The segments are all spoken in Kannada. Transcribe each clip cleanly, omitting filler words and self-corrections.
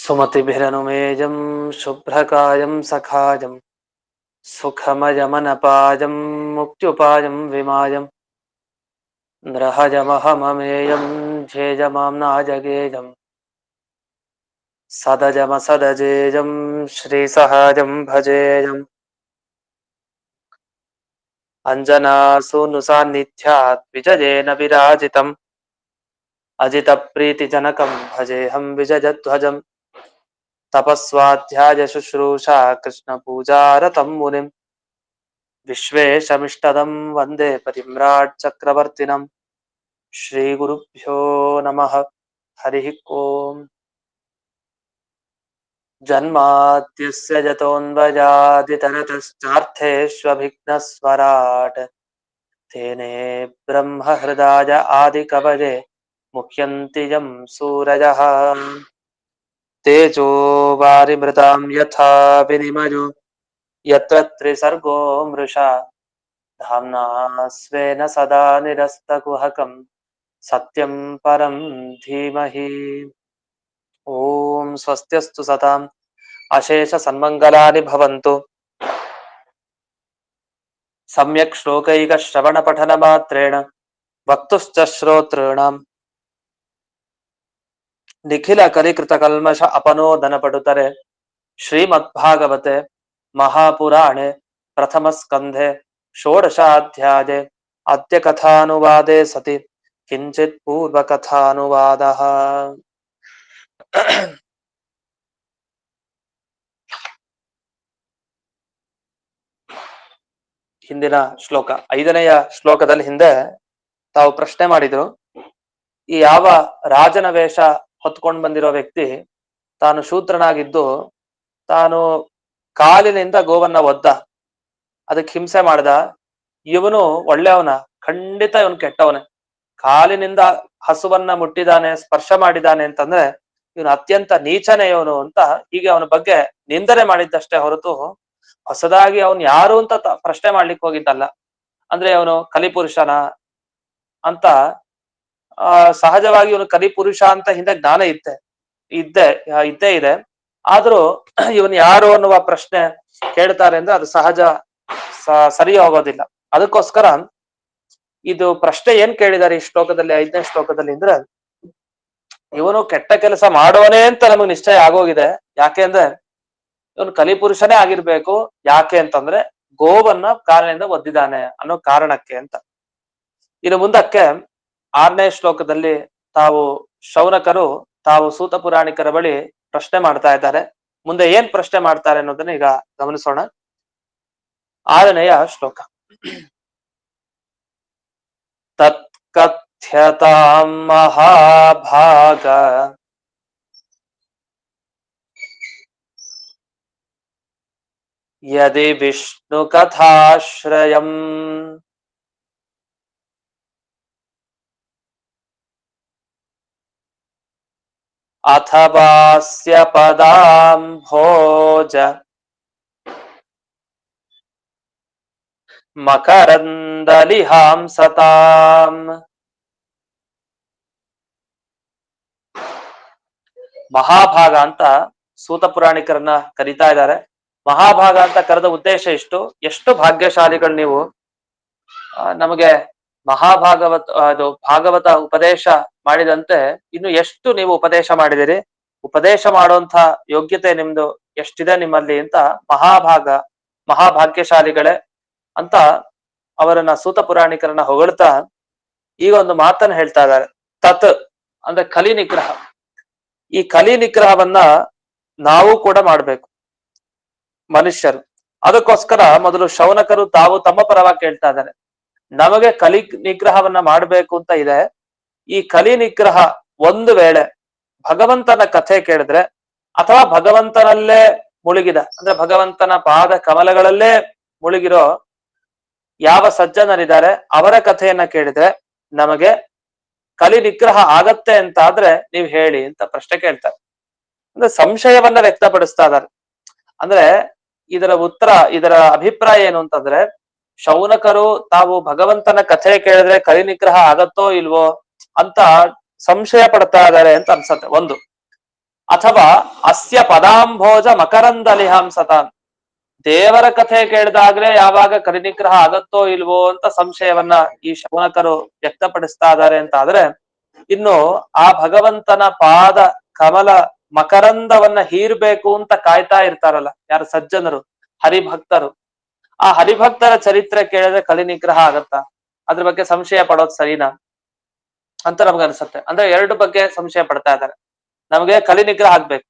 सुमतिभिरनुमेयं शुभ्रकायं सखायं सुखमयमनपायं मुक्त्युपायं विमायं नृहजमहममेयं ध्येयमाम्नाजगेयं सदजमसदजेयं श्रीसहजं भजेयम् अञ्जनासूनुसान्निध्यात् विजयेन विराजितम् अजितप्रीतिजनकं भजेऽहं विजयध्वजम् तपस्वाध्याय शुश्रूषा कृष्णपूजारतं मुनिम् विश्वेशमिष्टदं वन्दे परिम्राट् चक्रवर्तिनम् श्रीगुरुभ्यो नमः। हरिः ओम्। जन्माद्यस्य जतोऽन्वयादितरतश्चार्थेष्वभिघ्नस्वराट् तेने ब्रह्महृदाय आदिकवये मुह्यन्ति यं सूरयः। तेजो वारिमृतां यथा विनिमयो यत्र त्रिसर्गो मृषा धाम्ना स्वेन सदा निरस्तकुहकं सत्यं परं धीमहि। ॐ स्वस्त्यस्तु सताम् अशेष सन्मङ्गलानि भवन्तु। सम्यक् श्लोकैक श्रवण पठन मात्रेण वक्तुश्च श्रोतॄणां निखिल कलिकृत कल्मष अपनोदन पटुतरे श्रीमद्भागवते महापुराणे प्रथम स्कंधे षोडशाध्याये अद्य कथानुवादे सति किंचित् पूर्वकथानुवादः। ಹಿಂದಿನ ಶ್ಲೋಕ 5ನೆಯ ಶ್ಲೋಕದಲ್ಲಿ ಹಿಂದೆ ತಾವು ಪ್ರಶ್ನೆ ಮಾಡಿದ್ರು, ಈ ಯಾವ ರಾಜನ ವೇಷ ಹೊತ್ಕೊಂಡು ಬಂದಿರೋ ವ್ಯಕ್ತಿ ತಾನು ಶೂದ್ರನಾಗಿದ್ದು ತಾನು ಕಾಲಿನಿಂದ ಗೋವನ್ನ ಒದ್ದ, ಅದಕ್ಕೆ ಹಿಂಸೆ ಮಾಡ್ದ, ಇವನು ಒಳ್ಳೆಯವನ? ಖಂಡಿತ ಇವನು ಕೆಟ್ಟವನೇ. ಕಾಲಿನಿಂದ ಹಸುವನ್ನ ಮುಟ್ಟಿದಾನೆ, ಸ್ಪರ್ಶ ಮಾಡಿದಾನೆ ಅಂತಂದ್ರೆ ಇವನು ಅತ್ಯಂತ ನೀಚನೇ ಇವನು ಅಂತ ಹೀಗೆ ಅವನ ಬಗ್ಗೆ ನಿಂದನೆ ಮಾಡಿದ್ದಷ್ಟೇ ಹೊರತು ಹೊಸದಾಗಿ ಅವನು ಯಾರು ಅಂತ ಪ್ರಶ್ನೆ ಮಾಡ್ಲಿಕ್ಕೆ ಹೋಗಿದ್ದಲ್ಲ. ಅಂದ್ರೆ ಅವನು ಕಲಿಪುರುಷನ ಅಂತ ಸಹಜವಾಗಿ ಇವನು ಕಲಿಪುರುಷ ಅಂತ ಹಿಂದೆ ಜ್ಞಾನ ಇದ್ದೇ ಇದೆ. ಆದ್ರೂ ಇವನು ಯಾರು ಅನ್ನುವ ಪ್ರಶ್ನೆ ಕೇಳ್ತಾರೆ ಅಂದ್ರೆ ಅದು ಸಹಜ ಸರಿ ಹೋಗೋದಿಲ್ಲ. ಅದಕ್ಕೋಸ್ಕರ ಇದು ಪ್ರಶ್ನೆ ಏನ್ ಕೇಳಿದ್ದಾರೆ ಈ ಶ್ಲೋಕದಲ್ಲಿ, 5ನೇ ಶ್ಲೋಕದಲ್ಲಿ ಅಂದ್ರೆ, ಇವನು ಕೆಟ್ಟ ಕೆಲಸ ಮಾಡೋನೇ ಅಂತ ನಮಗೆ ನಿಶ್ಚಯ ಆಗೋಗಿದೆ. ಯಾಕೆ ಅಂದ್ರೆ ಇವನು ಕಲಿಪುರುಷನೇ ಆಗಿರ್ಬೇಕು. ಯಾಕೆ ಅಂತಂದ್ರೆ ಗೋವನ್ನ ಕಾಲಿನಿಂದ ಒದ್ದಿದ್ದಾನೆ ಅನ್ನೋ ಕಾರಣಕ್ಕೆ ಅಂತ. ಇನ್ನು ಮುಂದಕ್ಕೆ 6ನೇ ಶ್ಲೋಕದಲ್ಲಿ ಶೌನಕರು ತಾವು ಸೂತ ಪುರಾಣಿಕರ ಬಳಿ ಪ್ರಶ್ನೆ ಮಾಡ್ತಾ ಇದ್ದಾರೆ. ಮುಂದೆ ಏನ್ ಪ್ರಶ್ನೆ ಮಾಡ್ತಾರೆ ಅನ್ನೋದನ್ನ ಈಗ ಗಮನಿಸೋಣ. 6ನೆಯ ಶ್ಲೋಕ. ತತ್ಕಥ್ಯತಾಂ ಮಹಾಭಾಗ ಯದಿ ವಿಷ್ಣು ಕಥಾಶ್ರಯಂ ಅಥವಾಸ್ಯ ಪದಾಂಭೋಜ ಮಕರಂದಲಿಹಾಂಸತಾಂ. ಮಹಾಭಾಗ ಅಂತ ಸೂತ ಪುರಾಣಿಕರನ್ನ ಕರೀತಾ ಇದ್ದಾರೆ. ಮಹಾಭಾಗ ಅಂತ ಕರೆದ ಉದ್ದೇಶ ಇಷ್ಟು, ಎಷ್ಟು ಭಾಗ್ಯಶಾಲಿಗಳು ನೀವು. ನಮಗೆ ಭಾಗವತ ಉಪದೇಶ ಮಾಡಿದಂತೆ ಇನ್ನು ಎಷ್ಟು ನೀವು ಉಪದೇಶ ಮಾಡಿದಿರಿ, ಉಪದೇಶ ಮಾಡುವಂತ ಯೋಗ್ಯತೆ ನಿಮ್ದು ಎಷ್ಟಿದೆ ನಿಮ್ಮಲ್ಲಿ ಅಂತ ಮಹಾಭಾಗ್ಯಶಾಲಿಗಳೇ ಅಂತ ಅವರನ್ನ ಸೂತ ಪುರಾಣಿಕರನ್ನ ಹೊಗಳ್ತಾ ಈಗ ಒಂದು ಮಾತನ್ನ ಹೇಳ್ತಾ ಇದ್ದಾರೆ. ತತ್ ಅಂದ್ರೆ ಕಲಿ ನಿಗ್ರಹ. ಈ ಕಲಿ ನಿಗ್ರಹವನ್ನ ನಾವು ಕೂಡ ಮಾಡ್ಬೇಕು ಮನುಷ್ಯರು. ಅದಕ್ಕೋಸ್ಕರ ಮೊದಲು ಶೌನಕರು ತಾವು ತಮ್ಮ ಪರವಾಗಿ ಕೇಳ್ತಾ ಇದ್ದಾರೆ, ನಮಗೆ ಕಲಿ ನಿಗ್ರಹವನ್ನ ಮಾಡ್ಬೇಕು ಅಂತ ಇದೆ. ಈ ಕಲಿ ನಿಗ್ರಹ ಒಂದು ವೇಳೆ ಭಗವಂತನ ಕಥೆ ಕೇಳಿದ್ರೆ ಅಥವಾ ಭಗವಂತನಲ್ಲೇ ಮುಳುಗಿದ ಅಂದ್ರೆ ಭಗವಂತನ ಪಾದ ಕಮಲಗಳಲ್ಲೇ ಮುಳುಗಿರೋ ಯಾವ ಸಜ್ಜನರಿದ್ದಾರೆ ಅವರ ಕಥೆಯನ್ನ ಕೇಳಿದ್ರೆ ನಮಗೆ ಕಲಿ ನಿಗ್ರಹ ಆಗತ್ತೆ ಅಂತ ಆದ್ರೆ ನೀವ್ ಹೇಳಿ ಅಂತ ಪ್ರಶ್ನೆ ಕೇಳ್ತಾರೆ. ಅಂದ್ರೆ ಸಂಶಯವನ್ನ ವ್ಯಕ್ತಪಡಿಸ್ತಾ ಇದ್ದಾರೆ. ಅಂದ್ರೆ ಇದರ ಅಭಿಪ್ರಾಯ ಏನು ಅಂತಂದ್ರೆ, ಶೌನಕರು ತಾವು ಭಗವಂತನ ಕಥೆ ಕೇಳಿದ್ರೆ ಕಲಿ ನಿಗ್ರಹ ಆಗತ್ತೋ ಇಲ್ವೋ ಅಂತ ಸಂಶಯ ಪಡ್ತಾ ಇದ್ದಾರೆ ಅಂತ ಅನ್ಸತ್ತೆ ಒಂದು. ಅಥವಾ ಅಸ್ಯ ಪದಾಂಭೋಜ ಮಕರಂದಲಿಹಾಂಸತಾನ್, ದೇವರ ಕಥೆ ಕೇಳಿದಾಗ್ಲೇ ಯಾವಾಗ ಕಲಿನಿಗ್ರಹ ಆಗತ್ತೋ ಇಲ್ವೋ ಅಂತ ಸಂಶಯವನ್ನ ಈ ಶೌನಕರು ವ್ಯಕ್ತಪಡಿಸ್ತಾ ಇದ್ದಾರೆ ಅಂತ ಆದ್ರೆ, ಇನ್ನು ಆ ಭಗವಂತನ ಪಾದ ಕಮಲ ಮಕರಂದವನ್ನ ಹೀರ್ಬೇಕು ಅಂತ ಕಾಯ್ತಾ ಇರ್ತಾರಲ್ಲ ಯಾರು ಸಜ್ಜನರು, ಹರಿಭಕ್ತರು, ಆ ಹರಿಭಕ್ತರ ಚರಿತ್ರೆ ಕೇಳಿದ್ರೆ ಕಲಿನಿಗ್ರಹ ಆಗತ್ತಾ, ಅದ್ರ ಬಗ್ಗೆ ಸಂಶಯ ಪಡೋದು ಸರಿನಾ ಅಂತ ನಮ್ಗನ್ಸುತ್ತೆ. ಅಂದ್ರೆ ಎರಡು ಬಗ್ಗೆ ಸಂಶಯ ಪಡ್ತಾ ಇದ್ದಾರೆ. ನಮಗೆ ಕಲಿ ನಿಗ್ರಹ ಆಗ್ಬೇಕು,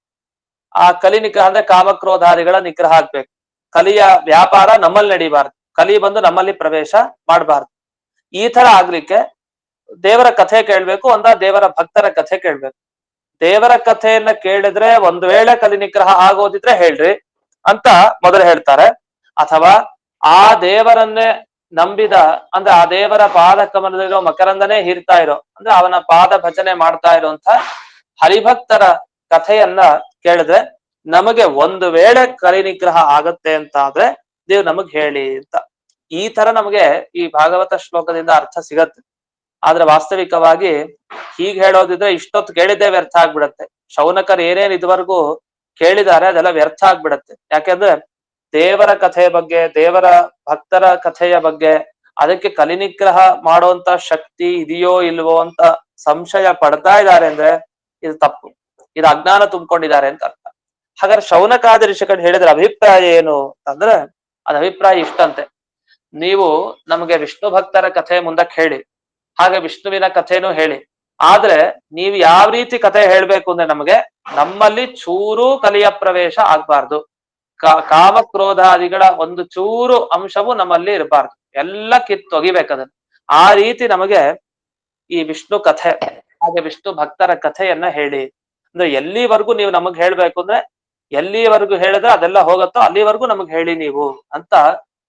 ಆ ಕಲಿ ನಿಗ್ರಹ ಅಂದ್ರೆ ಕಾಮಕ್ರೋಧಾದಿಗಳ ನಿಗ್ರಹ ಆಗ್ಬೇಕು. ಕಲಿಯ ವ್ಯಾಪಾರ ನಮ್ಮಲ್ಲಿ ನಡೀಬಾರ್ದು, ಕಲಿ ಬಂದು ನಮ್ಮಲ್ಲಿ ಪ್ರವೇಶ ಮಾಡಬಾರ್ದು. ಈ ತರ ಆಗ್ಲಿಕ್ಕೆ ದೇವರ ಕಥೆ ಕೇಳ್ಬೇಕು, ದೇವರ ಭಕ್ತರ ಕಥೆ ಕೇಳ್ಬೇಕು. ದೇವರ ಕಥೆಯನ್ನ ಕೇಳಿದ್ರೆ ಒಂದು ವೇಳೆ ಕಲಿ ನಿಗ್ರಹ ಆಗೋದಿದ್ರೆ ಹೇಳ್ರಿ ಅಂತ ಮೊದಲು ಹೇಳ್ತಾರೆ. ಅಥವಾ ಆ ದೇವರನ್ನೇ ನಂಬಿದ, ಅಂದ್ರೆ ಆ ದೇವರ ಪಾದ ಕಮಲದಲ್ಲಿರೋ ಮಕರಂದನೇ ಹೀರ್ತಾ ಇರೋ, ಅಂದ್ರೆ ಅವನ ಪಾದ ಭಜನೆ ಮಾಡ್ತಾ ಇರುವಂತ ಹರಿಭಕ್ತರ ಕಥೆಯನ್ನ ಕೇಳಿದ್ರೆ ನಮಗೆ ಒಂದು ವೇಳೆ ಕಲಿ ನಿಗ್ರಹ ಆಗತ್ತೆ ಅಂತ ಆದ್ರೆ ದೇವ್ ನಮಗ್ ಹೇಳಿ ಅಂತ. ಈ ತರ ನಮಗೆ ಈ ಭಾಗವತ ಶ್ಲೋಕದಿಂದ ಅರ್ಥ ಸಿಗತ್ತೆ. ಆದ್ರೆ ವಾಸ್ತವಿಕವಾಗಿ ಹೀಗ್ ಹೇಳೋದಿದ್ರೆ ಇಷ್ಟೊತ್ತು ಕೇಳಿದ್ದೇ ವ್ಯರ್ಥ ಆಗ್ಬಿಡತ್ತೆ. ಶೌನಕರ್ ಏನೇನ್ ಇದುವರೆಗೂ ಕೇಳಿದ್ದಾರೆ ಅದೆಲ್ಲ ವ್ಯರ್ಥ ಆಗ್ಬಿಡತ್ತೆ. ಯಾಕೆಂದ್ರೆ ದೇವರ ಕಥೆಯ ಬಗ್ಗೆ, ದೇವರ ಭಕ್ತರ ಕಥೆಯ ಬಗ್ಗೆ, ಅದಕ್ಕೆ ಕಲಿನಿಗ್ರಹ ಮಾಡುವಂತ ಶಕ್ತಿ ಇದೆಯೋ ಇಲ್ವೋ ಅಂತ ಸಂಶಯ ಪಡ್ತಾ ಇದ್ದಾರೆ ಅಂದ್ರೆ ಇದು ತಪ್ಪು, ಇದು ಅಜ್ಞಾನ ತುಂಬಿಕೊಂಡಿದ್ದಾರೆ ಅಂತ ಅರ್ಥ. ಹಾಗಾದ್ರೆ ಶೌನಕಾದಿ ಋಷಿಗಳು ಹೇಳಿದ್ರ ಅಭಿಪ್ರಾಯ ಏನು ಅಂದ್ರೆ, ಅದ ಅಭಿಪ್ರಾಯ ಇಷ್ಟಂತೆ: ನೀವು ನಮಗೆ ವಿಷ್ಣು ಭಕ್ತರ ಕಥೆ ಮುಂದಕ್ಕೆ ಹೇಳಿ, ಹಾಗೆ ವಿಷ್ಣುವಿನ ಕಥೆನೂ ಹೇಳಿ, ಆದ್ರೆ ನೀವು ಯಾವ ರೀತಿ ಕಥೆ ಹೇಳ್ಬೇಕು ಅಂದ್ರೆ ನಮಗೆ ನಮ್ಮಲ್ಲಿ ಚೂರು ಕಲಿಯ ಪ್ರವೇಶ ಆಗ್ಬಾರ್ದು, ಕಾಮಕ್ರೋಧಾದಿಗಳ ಒಂದು ಚೂರು ಅಂಶವು ನಮ್ಮಲ್ಲಿ ಇರಬಾರ್ದು, ಎಲ್ಲ ಕಿತ್ತೊಗಿಬೇಕದನ್ನ. ಆ ರೀತಿ ನಮಗೆ ಈ ವಿಷ್ಣು ಕಥೆ ಹಾಗೆ ವಿಷ್ಣು ಭಕ್ತರ ಕಥೆಯನ್ನ ಹೇಳಿ. ಅಂದ್ರೆ ಎಲ್ಲಿವರೆಗೂ ನೀವು ನಮಗ್ ಹೇಳ್ಬೇಕು ಅಂದ್ರೆ, ಎಲ್ಲಿವರೆಗೂ ಹೇಳಿದ್ರೆ ಅದೆಲ್ಲ ಹೋಗತ್ತೋ ಅಲ್ಲಿವರೆಗೂ ನಮಗ್ ಹೇಳಿ ನೀವು ಅಂತ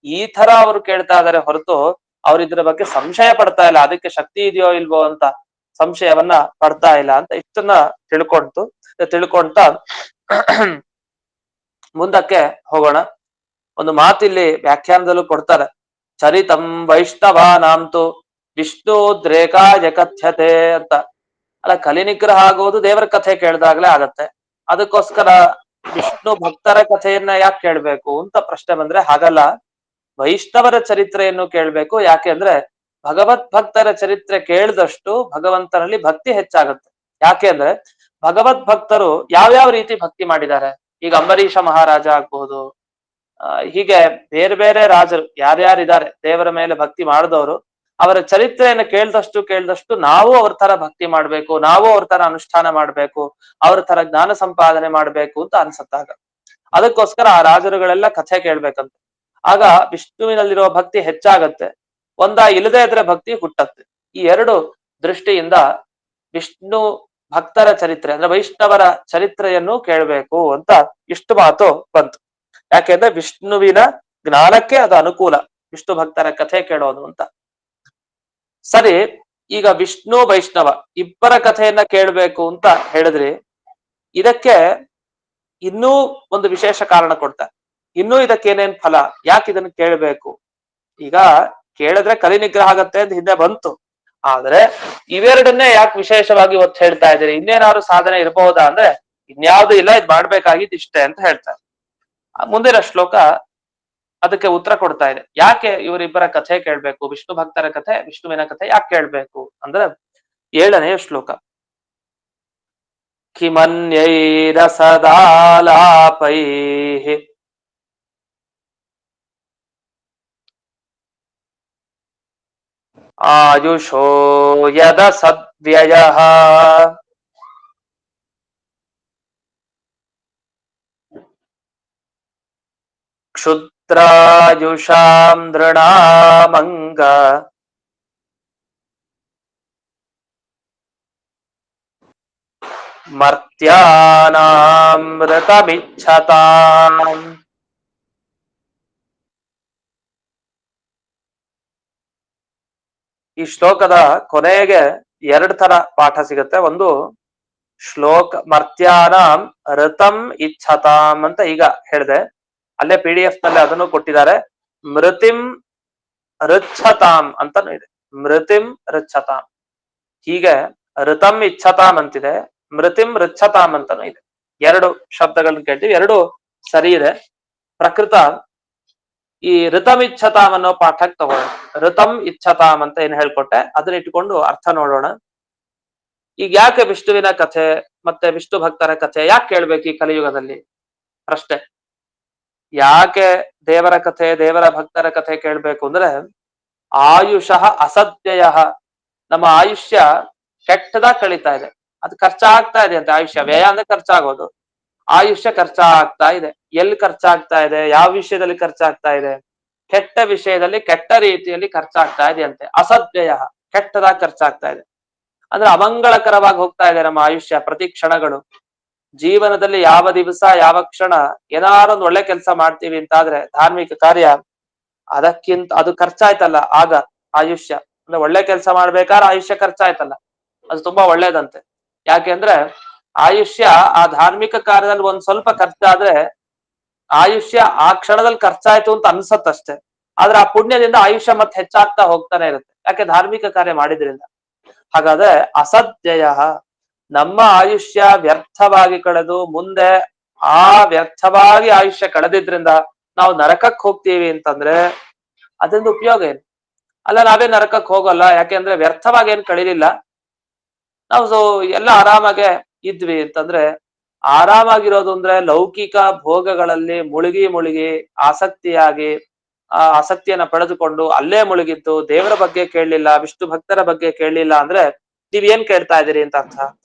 ಈ ತರ ಅವರು ಕೇಳ್ತಾ ಇದಾರೆ ಹೊರತು ಅವ್ರ ಇದ್ರ ಬಗ್ಗೆ ಸಂಶಯ ಪಡ್ತಾ ಇಲ್ಲ, ಅದಕ್ಕೆ ಶಕ್ತಿ ಇದೆಯೋ ಇಲ್ವೋ ಅಂತ ಸಂಶಯವನ್ನ ಪಡ್ತಾ ಇಲ್ಲ ಅಂತ ಇಷ್ಟನ್ನ ತಿಳ್ಕೊಂತ ಮುಂದಕ್ಕೆ ಹೋಗೋಣ. ಒಂದು ಮಾತಿಲ್ಲಿ ವ್ಯಾಖ್ಯಾನದಲ್ಲೂ ಕೊಡ್ತಾರೆ: ಚರಿತಂ ವೈಷ್ಣವಾನಾಂತು ವಿಷ್ಣುದ್ರೇಕಾಯ ಕಥ್ಯತೆ ಅಂತ. ಅಲ್ಲ, ಕಲಿನಿಗ್ರಹ ಆಗೋದು ದೇವರ ಕಥೆ ಕೇಳಿದಾಗ್ಲೇ ಆಗತ್ತೆ, ಅದಕ್ಕೋಸ್ಕರ ವಿಷ್ಣು ಭಕ್ತರ ಕಥೆಯನ್ನ ಯಾಕೆ ಕೇಳ್ಬೇಕು ಅಂತ ಪ್ರಶ್ನೆ ಬಂದ್ರೆ, ಹಾಗಲ್ಲ, ವೈಷ್ಣವರ ಚರಿತ್ರೆಯನ್ನು ಕೇಳ್ಬೇಕು. ಯಾಕೆಂದ್ರೆ ಭಗವತ್ ಭಕ್ತರ ಚರಿತ್ರೆ ಕೇಳಿದಷ್ಟು ಭಗವಂತನಲ್ಲಿ ಭಕ್ತಿ ಹೆಚ್ಚಾಗುತ್ತೆ. ಯಾಕೆ ಅಂದ್ರೆ ಭಗವತ್ ಭಕ್ತರು ಯಾವ್ಯಾವ ರೀತಿ ಭಕ್ತಿ ಮಾಡಿದ್ದಾರೆ. ಈಗ ಅಂಬರೀಷ ಮಹಾರಾಜ ಆಗ್ಬಹುದು, ಹೀಗೆ ಬೇರೆ ಬೇರೆ ರಾಜರು ಯಾರ್ಯಾರಿದ್ದಾರೆ ದೇವರ ಮೇಲೆ ಭಕ್ತಿ ಮಾಡಿದವರು, ಅವರ ಚರಿತ್ರೆಯನ್ನು ಕೇಳ್ದಷ್ಟು ನಾವು ಅವ್ರ ತರ ಭಕ್ತಿ ಮಾಡ್ಬೇಕು, ನಾವು ಅವ್ರ ತರ ಅನುಷ್ಠಾನ ಮಾಡ್ಬೇಕು, ಅವ್ರ ತರ ಜ್ಞಾನ ಸಂಪಾದನೆ ಮಾಡ್ಬೇಕು ಅಂತ ಅನ್ಸತ್ತಾಗ. ಅದಕ್ಕೋಸ್ಕರ ಆ ರಾಜರುಗಳೆಲ್ಲ ಕಥೆ ಕೇಳ್ಬೇಕಂತ. ಆಗ ವಿಷ್ಣುವಿನಲ್ಲಿರುವ ಭಕ್ತಿ ಹೆಚ್ಚಾಗತ್ತೆ, ಇಲ್ಲದೆ ಇದ್ರೆ ಭಕ್ತಿ ಹುಟ್ಟತ್ತೆ. ಈ ಎರಡು ದೃಷ್ಟಿಯಿಂದ ವಿಷ್ಣು ಭಕ್ತರ ಚರಿತ್ರೆ ಅಂದ್ರೆ ವೈಷ್ಣವರ ಚರಿತ್ರೆಯನ್ನು ಕೇಳ್ಬೇಕು ಅಂತ ಇಷ್ಟು ಮಾತು ಬಂತು. ಯಾಕೆಂದ್ರೆ ವಿಷ್ಣುವಿನ ಜ್ಞಾನಕ್ಕೆ ಅದು ಅನುಕೂಲ, ವಿಷ್ಣು ಭಕ್ತರ ಕಥೆ ಕೇಳೋದು ಅಂತ. ಸರಿ, ಈಗ ವಿಷ್ಣು ವೈಷ್ಣವ ಇಬ್ಬರ ಕಥೆಯನ್ನ ಕೇಳ್ಬೇಕು ಅಂತ ಹೇಳಿದ್ರಿ. ಇದಕ್ಕೆ ಇನ್ನೂ ಒಂದು ವಿಶೇಷ ಕಾರಣ ಕೊಡ್ತಾರೆ. ಇನ್ನೂ ಇದಕ್ಕೆ ಏನೇನ್ ಫಲ, ಯಾಕೆ ಇದನ್ನ ಕೇಳ್ಬೇಕು? ಈಗ ಕೇಳಿದ್ರೆ ಕಲಿ ನಿಗ್ರಹ ಆಗತ್ತೆ ಅಂತ ಹಿಂದೆ ಬಂತು, ಆದ್ರೆ ಇವೆರಡನ್ನೇ ಯಾಕೆ ವಿಶೇಷವಾಗಿ ಒತ್ತು ಹೇಳ್ತಾ ಇದ್ದೀರಿ? ಇನ್ನೇನಾದ್ರು ಸಾಧನೆ ಇರಬಹುದಾ ಅಂದ್ರೆ ಇನ್ಯಾವ್ದು ಇಲ್ಲ, ಇದ್ ಮಾಡ್ಬೇಕಾಗಿದ್ದು ಇಷ್ಟೇ ಅಂತ ಹೇಳ್ತಾರೆ. ಮುಂದಿನ ಶ್ಲೋಕ ಅದಕ್ಕೆ ಉತ್ತರ ಕೊಡ್ತಾ ಇದೆ. ಯಾಕೆ ಇವರಿಬ್ಬರ ಕಥೆ ಕೇಳ್ಬೇಕು, ವಿಷ್ಣು ಭಕ್ತರ ಕಥೆ ವಿಷ್ಣುವಿನ ಕಥೆ ಯಾಕೆ ಕೇಳ್ಬೇಕು ಅಂದ್ರೆ 7ನೇ ಶ್ಲೋಕ: ಕಿಮನ್ಯೈರಸದಾಲಾಪೈ ಆಯುಷೋ ಯದ ಸದ್ವ್ಯಯ ಕ್ಷುದ್ರಾಯುಷಾಂ ನೃಣಾಮಂಗ ಮರ್ತ್ಯಾನಾಮೃತಮಿಚ್ಛತಾಂ. ಈ ಶ್ಲೋಕದ ಕೊನೆಗೆ 2 ತರ ಪಾಠ ಸಿಗುತ್ತೆ. ಒಂದು ಶ್ಲೋಕ ಮರ್ತ್ಯಾನಾಂ ಋತಂ ಇಚ್ಛತಾಂ ಅಂತ ಈಗ ಹೇಳಿದೆ, ಅಲ್ಲೇ PDF ನಲ್ಲಿ ಅದನ್ನು ಕೊಟ್ಟಿದ್ದಾರೆ. ಮೃತಿಂ ಋಚ್ಛತಾಂ ಅಂತಾನು ಇದೆ, ಮೃತಿಂ ಋಚ್ಛತಾಂ. ಹೀಗೆ ಋತಂ ಇಚ್ಛತಾಂ ಅಂತಿದೆ, ಮೃತಿಂ ಋಚ್ಛತಾಂ ಅಂತಾನು ಇದೆ. ಎರಡು ಶಬ್ದಗಳನ್ನ ಕೇಳ್ತೀವಿ, ಎರಡು ಸರಿ ಇದೆ. ಪ್ರಕೃತ ಈ ಋತಂ ಇಚ್ಛತಾಂ ಅನ್ನೋ ಪಾಠಕ್ಕೆ ತಗೊಳ್ಳೋಣ. ಋತಂ ಇಚ್ಛತಾಂ ಅಂತ ಏನ್ ಹೇಳ್ಕೊಟ್ಟೆ ಅದನ್ನ ಇಟ್ಕೊಂಡು ಅರ್ಥ ನೋಡೋಣ. ಈಗ ಯಾಕೆ ವಿಷ್ಣುವಿನ ಕಥೆ ಮತ್ತೆ ವಿಷ್ಣು ಭಕ್ತರ ಕಥೆ ಯಾಕೆ ಕೇಳ್ಬೇಕು ಈ ಕಲಿಯುಗದಲ್ಲಿ? ಪ್ರಶ್ನೆ. ಯಾಕೆ ದೇವರ ಕಥೆ ದೇವರ ಭಕ್ತರ ಕಥೆ ಕೇಳ್ಬೇಕು ಅಂದ್ರೆ, ಆಯುಷಃ ಅಸತ್ಯಯ, ನಮ್ಮ ಆಯುಷ್ಯ ಕೆಟ್ಟದಾಗ ಕಳೀತಾ ಇದೆ, ಅದು ಖರ್ಚಾಗ್ತಾ ಇದೆ ಅಂತ. ಆಯುಷ್ಯ ವ್ಯಯ ಅಂದ್ರೆ ಖರ್ಚಾಗೋದು, ಆಯುಷ್ಯ ಖರ್ಚಾಗ್ತಾ ಇದೆ. ಎಲ್ಲಿ ಖರ್ಚಾಗ್ತಾ ಇದೆ, ಯಾವ ವಿಷಯದಲ್ಲಿ ಖರ್ಚಾಗ್ತಾ ಇದೆ? ಕೆಟ್ಟ ವಿಷಯದಲ್ಲಿ, ಕೆಟ್ಟ ರೀತಿಯಲ್ಲಿ ಖರ್ಚಾಗ್ತಾ ಇದೆ ಅಂತೆ. ಅಸದ್ವ್ಯಯ, ಕೆಟ್ಟದಾಗ ಖರ್ಚಾಗ್ತಾ ಇದೆ ಅಂದ್ರೆ ಅಮಂಗಳಕರವಾಗಿ ಹೋಗ್ತಾ ಇದೆ ನಮ್ಮ ಆಯುಷ್ಯ. ಪ್ರತಿ ಕ್ಷಣಗಳು ಜೀವನದಲ್ಲಿ ಯಾವ ದಿವಸ ಯಾವ ಕ್ಷಣ ಏನಾರೊಂದು ಒಳ್ಳೆ ಕೆಲಸ ಮಾಡ್ತೀವಿ ಅಂತಾದ್ರೆ, ಧಾರ್ಮಿಕ ಕಾರ್ಯ, ಅದಕ್ಕಿಂತ ಅದು ಖರ್ಚಾಯ್ತಲ್ಲ ಆಗ ಆಯುಷ್ಯ. ಅಂದ್ರೆ ಒಳ್ಳೆ ಕೆಲಸ ಮಾಡ್ಬೇಕಾದ್ರೆ ಆಯುಷ್ಯ ಖರ್ಚಾಯ್ತಲ್ಲ, ಅದು ತುಂಬಾ ಒಳ್ಳೇದಂತೆ. ಯಾಕೆಂದ್ರೆ ಆಯುಷ್ಯ ಆ ಧಾರ್ಮಿಕ ಕಾರ್ಯದಲ್ಲಿ ಒಂದ್ ಸ್ವಲ್ಪ ಖರ್ಚಾದ್ರೆ ಆಯುಷ್ಯ ಆ ಕ್ಷಣದಲ್ಲಿ ಖರ್ಚಾಯ್ತು ಅಂತ ಅನ್ಸತ್ತಷ್ಟೇ, ಆದ್ರೆ ಆ ಪುಣ್ಯದಿಂದ ಆಯುಷ್ಯ ಮತ್ತೆ ಹೆಚ್ಚಾಗ್ತಾ ಹೋಗ್ತಾನೆ ಇರುತ್ತೆ, ಯಾಕೆ ಧಾರ್ಮಿಕ ಕಾರ್ಯ ಮಾಡಿದ್ರಿಂದ. ಹಾಗಾದ್ರೆ ಅಸದ್ಯಯ, ನಮ್ಮ ಆಯುಷ್ಯ ವ್ಯರ್ಥವಾಗಿ ಕಳೆದು ಮುಂದೆ ಆ ವ್ಯರ್ಥವಾಗಿ ಆಯುಷ್ಯ ಕಳೆದಿದ್ರಿಂದ ನಾವು ನರಕಕ್ಕೆ ಹೋಗ್ತೀವಿ ಅಂತಂದ್ರೆ ಅದರಿಂದ ಉಪಯೋಗ ಏನು? ಅಲ್ಲ, ನಾವೇ ನರಕಕ್ಕೆ ಹೋಗಲ್ಲ, ಯಾಕೆಂದ್ರೆ ವ್ಯರ್ಥವಾಗಿ ಏನ್ ಕಳೀಲಿಲ್ಲ, ನಾವು ಎಲ್ಲ ಆರಾಮಾಗೆ ಇದ್ವಿ ಅಂತಂದ್ರೆ. ಆರಾಮಾಗಿರೋದು ಅಂದ್ರೆ ಲೌಕಿಕ ಭೋಗಗಳಲ್ಲಿ ಮುಳುಗಿ ಮುಳುಗಿ ಆಸಕ್ತಿಯಾಗಿ ಆ ಆಸಕ್ತಿಯನ್ನ ಪಡೆದುಕೊಂಡು ಅಲ್ಲೇ ಮುಳುಗಿದ್ದು ದೇವರ ಬಗ್ಗೆ ಕೇಳಲಿಲ್ಲ, ವಿಷ್ಣು ಭಕ್ತರ ಬಗ್ಗೆ ಕೇಳಲಿಲ್ಲ ಅಂದ್ರೆ ನೀವ್ ಏನ್ ಕೇಳ್ತಾ ಇದೀರಿ ಅಂತ ಅರ್ಥ.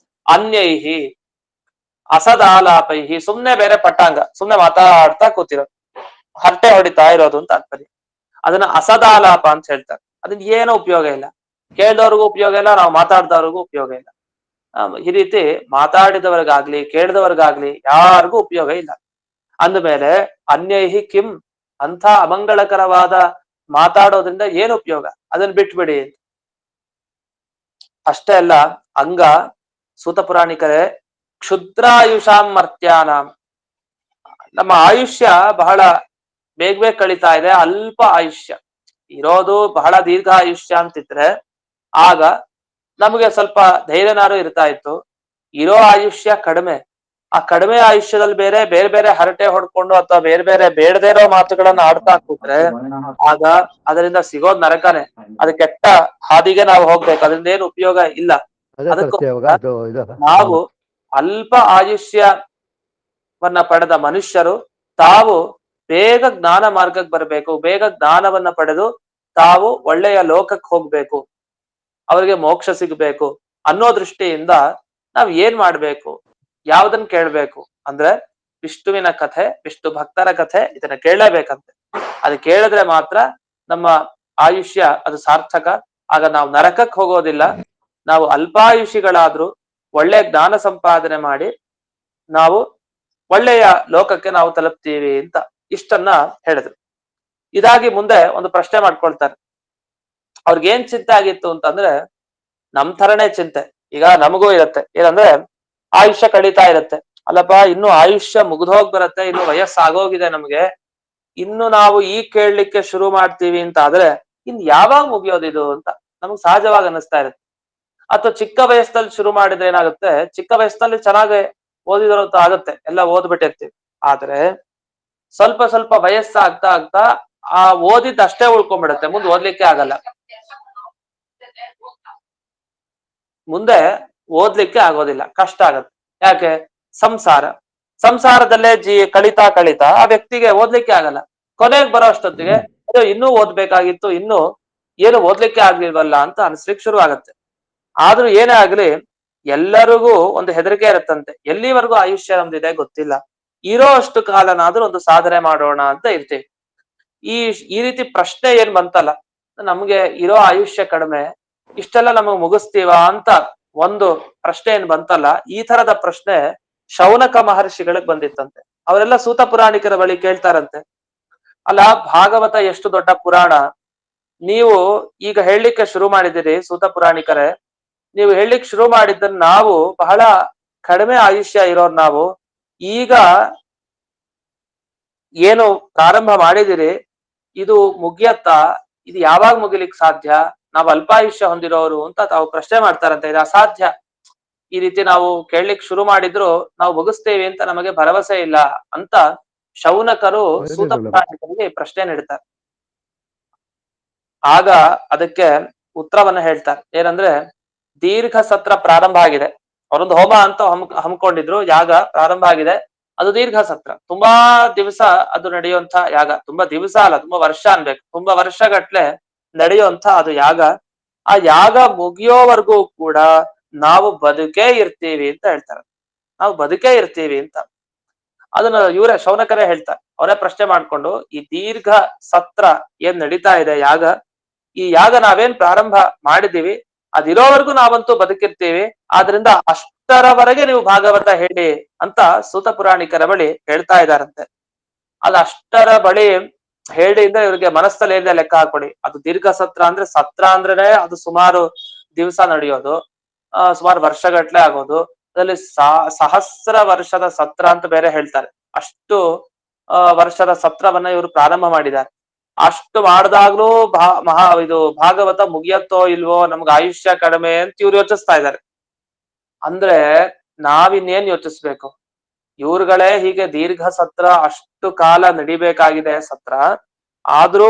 ಅನ್ಯೈಹಿ ಅಸದಾಲಾಪೈಹಿ, ಸುಮ್ನೆ ಬೇರೆ ಪಟ್ಟಾಂಗ, ಸುಮ್ನೆ ಮಾತಾಡ್ತಾ ಕೂತಿರೋದು, ಹರಟೆ ಹೊಡಿತಾ ಇರೋದು ಅಂತ ತಾತ್ಪರ್ಯ. ಅದನ್ನ ಅಸದಾಲಾಪ ಅಂತ ಹೇಳ್ತಾರೆ. ಅದನ್ನ ಏನೋ ಉಪಯೋಗ ಇಲ್ಲ, ಕೇಳ್ದವ್ರಿಗೂ ಉಪಯೋಗ ಇಲ್ಲ, ನಾವು ಮಾತಾಡ್ದವ್ರಿಗೂ ಉಪಯೋಗ ಇಲ್ಲ. ಈ ರೀತಿ ಮಾತಾಡಿದವ್ರಿಗಾಗ್ಲಿ ಕೇಳಿದವ್ರಿಗಾಗ್ಲಿ ಯಾರಿಗೂ ಉಪಯೋಗ ಇಲ್ಲ. ಅಂದ್ಮೇಲೆ ಅನ್ಯೈಹಿ ಕಿಂ, ಅಂಥ ಅಮಂಗಳಕರವಾದ ಮಾತಾಡೋದ್ರಿಂದ ಏನು ಉಪಯೋಗ, ಅದನ್ನ ಬಿಟ್ಬಿಡಿ. ಅಷ್ಟೇ ಅಲ್ಲ, ಅಂಗ ಸೂತ ಪುರಾಣಿಕರೇ, ಕ್ಷುದ್ರಾಯುಷಾಂ ಮರ್ತ್ಯಾನಾಂ, ನಮ್ಮ ಆಯುಷ್ಯ ಬಹಳ ಬೇಗ ಬೇಗ ಕಳೀತಾ ಇದೆ, ಅಲ್ಪ ಆಯುಷ್ಯ ಇರೋದು, ಬಹಳ ದೀರ್ಘ ಆಯುಷ್ಯ ಅಂತಿದ್ರೆ ಆಗ ನಮಗೆ ಸ್ವಲ್ಪ ಧೈರ್ಯನಾರು ಇರ್ತಾ ಇತ್ತು. ಇರೋ ಆಯುಷ್ಯ ಕಡಿಮೆ, ಆ ಕಡಿಮೆ ಆಯುಷ್ಯದಲ್ಲಿ ಬೇರೆ ಬೇರೆ ಬೇರೆ ಹರಟೆ ಹೊಡ್ಕೊಂಡು ಅಥವಾ ಬೇರೆ ಬೇರೆ ಬೇಡದೇ ಇರೋ ಮಾತುಗಳನ್ನ ಆಡ್ತಾ ಕೂತ್ರೆ ಆಗ ಅದರಿಂದ ಸಿಗೋದ್ ನರಕನೇ. ಅದು ಕೆಟ್ಟ ಹಾದಿಗೆ ನಾವು ಹೋಗ್ಬೇಕು, ಅದರಿಂದ ಏನು ಉಪಯೋಗ ಇಲ್ಲ. ಅದಕ್ಕೋಸ್ಕರ ನಾವು ಅಲ್ಪ ಆಯುಷ್ಯವನ್ನ ಪಡೆದ ಮನುಷ್ಯರು ತಾವು ಬೇಗ ಜ್ಞಾನ ಮಾರ್ಗಕ್ಕೆ ಬರಬೇಕು, ಬೇಗ ಜ್ಞಾನವನ್ನ ಪಡೆದು ತಾವು ಒಳ್ಳೆಯ ಲೋಕಕ್ಕೆ ಹೋಗ್ಬೇಕು, ಅವರಿಗೆ ಮೋಕ್ಷ ಸಿಗ್ಬೇಕು ಅನ್ನೋ ದೃಷ್ಟಿಯಿಂದ ನಾವ್ ಏನ್ ಮಾಡ್ಬೇಕು, ಯಾವ್ದನ್ ಕೇಳ್ಬೇಕು ಅಂದ್ರೆ ವಿಷ್ಣುವಿನ ಕಥೆ, ವಿಷ್ಣು ಭಕ್ತರ ಕಥೆ, ಇದನ್ನ ಕೇಳಲೇಬೇಕಂತೆ. ಅದು ಕೇಳಿದ್ರೆ ಮಾತ್ರ ನಮ್ಮ ಆಯುಷ್ಯ ಅದು ಸಾರ್ಥಕ. ಆಗ ನಾವು ನರಕಕ್ಕೆ ಹೋಗೋದಿಲ್ಲ, ನಾವು ಅಲ್ಪಾಯುಷಿಗಳಾದ್ರೂ ಒಳ್ಳೆ ಜ್ಞಾನ ಸಂಪಾದನೆ ಮಾಡಿ ನಾವು ಒಳ್ಳೆಯ ಲೋಕಕ್ಕೆ ನಾವು ತಲುಪ್ತೀವಿ ಅಂತ ಇಷ್ಟನ್ನ ಹೇಳಿದ್ರು. ಇದಾಗಿ ಮುಂದೆ ಒಂದು ಪ್ರಶ್ನೆ ಮಾಡ್ಕೊಳ್ತಾರೆ. ಅವ್ರಿಗೇನ್ ಚಿಂತೆ ಆಗಿತ್ತು ಅಂತಂದ್ರೆ, ನಮ್ ಥರನೇ ಚಿಂತೆ ಈಗ ನಮಗೂ ಇರತ್ತೆ. ಏನಂದ್ರೆ ಆಯುಷ್ಯ ಕಳೀತಾ ಇರತ್ತೆ, ಅಲ್ಲಪ್ಪ ಇನ್ನು ಆಯುಷ್ಯ ಮುಗ್ದೋಗ್ ಬರತ್ತೆ, ಇನ್ನು ವಯಸ್ಸಾಗೋಗಿದೆ ನಮ್ಗೆ, ಇನ್ನು ನಾವು ಈಗ ಕೇಳಲಿಕ್ಕೆ ಶುರು ಮಾಡ್ತೀವಿ ಅಂತ ಆದ್ರೆ ಇನ್ ಯಾವಾಗ ಮುಗಿಯೋದಿದು ಅಂತ ನಮ್ಗೆ ಸಹಜವಾಗಿ ಅನಿಸ್ತಾ ಇರುತ್ತೆ. ಅಥವಾ ಚಿಕ್ಕ ವಯಸ್ಸಲ್ಲಿ ಶುರು ಮಾಡಿದ್ರೆ ಏನಾಗುತ್ತೆ, ಚಿಕ್ಕ ವಯಸ್ಸಲ್ಲಿ ಚೆನ್ನಾಗಿ ಓದಿದ್ರಂತ ಆಗುತ್ತೆ, ಎಲ್ಲ ಓದ್ಬಿಟ್ಟಿರ್ತೀವಿ. ಆದ್ರೆ ಸ್ವಲ್ಪ ಸ್ವಲ್ಪ ವಯಸ್ಸಾಗ್ತಾ ಆಗ್ತಾ ಆ ಓದಿದ್ದು ಅಷ್ಟೇ ಉಳ್ಕೊಂಡ್ಬಿಡುತ್ತೆ, ಮುಂದೆ ಓದ್ಲಿಕ್ಕೆ ಆಗಲ್ಲ, ಮುಂದೆ ಓದ್ಲಿಕ್ಕೆ ಆಗೋದಿಲ್ಲ, ಕಷ್ಟ ಆಗತ್ತೆ. ಯಾಕೆ? ಸಂಸಾರದಲ್ಲೇ ಕಳೀತಾ ಕಳೀತಾ ಆ ವ್ಯಕ್ತಿಗೆ ಓದ್ಲಿಕ್ಕೆ ಆಗಲ್ಲ. ಕೊನೆಗೆ ಬರೋ ಅಷ್ಟೊತ್ತಿಗೆ ಇನ್ನೂ ಓದ್ಬೇಕಾಗಿತ್ತು, ಇನ್ನು ಏನು ಓದ್ಲಿಕ್ಕೆ ಆಗ್ಲಿಲ್ವಲ್ಲ ಅಂತ ಅನ್ಸ್ಲಿಕ್ಕೆ ಶುರು ಆಗತ್ತೆ. ಆದ್ರೂ ಏನೇ ಆಗ್ಲಿ ಎಲ್ಲರಿಗೂ ಒಂದು ಹೆದರಿಕೆ ಇರುತ್ತಂತೆ, ಎಲ್ಲಿವರೆಗೂ ಆಯುಷ್ಯ ನಮ್ದಿದೆ ಗೊತ್ತಿಲ್ಲ, ಇರೋ ಅಷ್ಟು ಕಾಲನಾದ್ರೂ ಒಂದು ಸಾಧನೆ ಮಾಡೋಣ ಅಂತ ಇರ್ತೀವಿ. ಈ ರೀತಿ ಪ್ರಶ್ನೆ ಏನ್ ಬಂತಲ್ಲ, ನಮ್ಗೆ ಇರೋ ಆಯುಷ್ಯ ಕಡಿಮೆ, ಇಷ್ಟೆಲ್ಲ ನಮಗ್ ಮುಗಿಸ್ತೀವ ಅಂತ ಒಂದು ಪ್ರಶ್ನೆ ಏನ್ ಬಂತಲ್ಲ, ಈ ತರದ ಪ್ರಶ್ನೆ ಶೌನಕ ಮಹರ್ಷಿಗಳಿಗೆ ಬಂದಿತ್ತಂತೆ. ಅವರೆಲ್ಲ ಸೂತ ಪುರಾಣಿಕರ ಬಳಿ ಕೇಳ್ತಾರಂತೆ, ಅಲ್ಲ ಭಾಗವತ ಎಷ್ಟು ದೊಡ್ಡ ಪುರಾಣ, ನೀವು ಈಗ ಹೇಳಲಿಕ್ಕೆ ಶುರು ಮಾಡಿದಿರಿ ಸೂತ ಪುರಾಣಿಕರೇ, ನೀವು ಹೇಳಲಿಕ್ಕೆ ಶುರು ಮಾಡಿದ್ದನ್ನ ನಾವು ಬಹಳ ಕಡಿಮೆ ಆಯುಷ್ಯ ಇರೋರು ನಾವು ಈಗ ಏನು ಪ್ರಾರಂಭ ಮಾಡಿದಿರಿ ಇದು ಮುಗಿಯತ್ತಾ, ಇದು ಯಾವಾಗ ಮುಗಿಲಿಕ್ಕೆ ಸಾಧ್ಯ, ನಾವು ಅಲ್ಪಾಯುಷ್ಯ ಹೊಂದಿರೋರು ಅಂತ ತಾವು ಪ್ರಶ್ನೆ ಮಾಡ್ತಾರಂತೆ. ಇದು ಅಸಾಧ್ಯ, ಈ ರೀತಿ ನಾವು ಕೇಳಲಿಕ್ಕೆ ಶುರು ಮಾಡಿದ್ರು ನಾವು ಮುಗಿಸ್ತೇವೆ ಅಂತ ನಮಗೆ ಭರವಸೆ ಇಲ್ಲ ಅಂತ ಶೌನಕರು ಸೂತ ಪುರಾಣಿಕರಿಗೆ ಪ್ರಶ್ನೆ ನೀಡ್ತಾರೆ. ಆಗ ಅದಕ್ಕೆ ಉತ್ತರವನ್ನ ಹೇಳ್ತಾರೆ. ಏನಂದ್ರೆ ದೀರ್ಘ ಸತ್ರ ಪ್ರಾರಂಭ ಆಗಿದೆ. ಅವರೊಂದು ಹೋಮ ಅಂತ ಹಮ್ಮಿಕೊಂಡಿದ್ರು, ಯಾಗ ಪ್ರಾರಂಭ ಆಗಿದೆ. ಅದು ದೀರ್ಘ ಸತ್ರ, ತುಂಬಾ ದಿವಸ ಅದು ನಡೆಯುವಂತ ಯಾಗ. ತುಂಬಾ ದಿವಸ ಅಲ್ಲ, ತುಂಬಾ ವರ್ಷ ಅನ್ಬೇಕು, ತುಂಬಾ ವರ್ಷಗಟ್ಲೆ ನಡೆಯುವಂತ ಅದು ಯಾಗ. ಆ ಯಾಗ ಮುಗಿಯೋವರೆಗೂ ಕೂಡ ನಾವು ಬದುಕೇ ಇರ್ತೀವಿ ಅಂತ ಹೇಳ್ತಾರೆ. ನಾವು ಬದುಕೇ ಇರ್ತೀವಿ ಅಂತ. ಅದನ್ನ ಇವರೇ ಶೌನಕರೇ ಹೇಳ್ತಾರೆ. ಅವರೇ ಪ್ರಶ್ನೆ ಮಾಡ್ಕೊಂಡು, ಈ ದೀರ್ಘ ಸತ್ರ ಏನ್ ನಡೀತಾ ಇದೆ ಯಾಗ, ಈ ಯಾಗ ನಾವೇನ್ ಪ್ರಾರಂಭ ಮಾಡಿದೀವಿ ಅದಿರೋವರೆಗೂ ನಾವಂತೂ ಬದುಕಿರ್ತೀವಿ, ಆದ್ರಿಂದ ಅಷ್ಟರವರೆಗೆ ನೀವು ಭಾಗವತ ಹೇಳಿ ಅಂತ ಸೂತ ಪುರಾಣಿಕರ ಬಳಿ ಹೇಳ್ತಾ ಇದ್ದಾರಂತೆ. ಅದು ಅಷ್ಟರ ಬಳಿ ಹೇಳಿಂದ ಇವ್ರಿಗೆ ಮನಸ್ಸಲ್ಲಿ ಏನಿದೆ ಲೆಕ್ಕ ಹಾಕೊಡಿ. ಅದು ದೀರ್ಘ ಸತ್ರ ಅಂದ್ರೆ, ಸತ್ರ ಅಂದ್ರೇನೆ ಅದು ಸುಮಾರು ದಿವಸ ನಡೆಯೋದು, ಸುಮಾರು ವರ್ಷಗಟ್ಲೆ ಆಗೋದು. ಅದರಲ್ಲಿ ಸಹಸ್ರ ವರ್ಷದ ಸತ್ರ ಅಂತ ಬೇರೆ ಹೇಳ್ತಾರೆ. ಅಷ್ಟು ವರ್ಷದ ಸತ್ರವನ್ನ ಇವರು ಪ್ರಾರಂಭ ಮಾಡಿದ್ದಾರೆ. ಅಷ್ಟು ಮಾಡಿದಾಗ್ಲೂ ಇದು ಭಾಗವತ ಮುಗಿಯತ್ತೋ ಇಲ್ವೋ, ನಮ್ಗೆ ಆಯುಷ್ಯ ಕಡಿಮೆ ಅಂತ ಇವ್ರು ಯೋಚಿಸ್ತಾ ಇದ್ದಾರೆ. ಅಂದ್ರೆ ನಾವಿನ್ನೇನ್ ಯೋಚಿಸ್ಬೇಕು? ಇವ್ರುಗಳೇ ಹೀಗೆ ದೀರ್ಘ ಸತ್ರ ಅಷ್ಟು ಕಾಲ ನಡಿಬೇಕಾಗಿದೆ ಸತ್ರ, ಆದ್ರೂ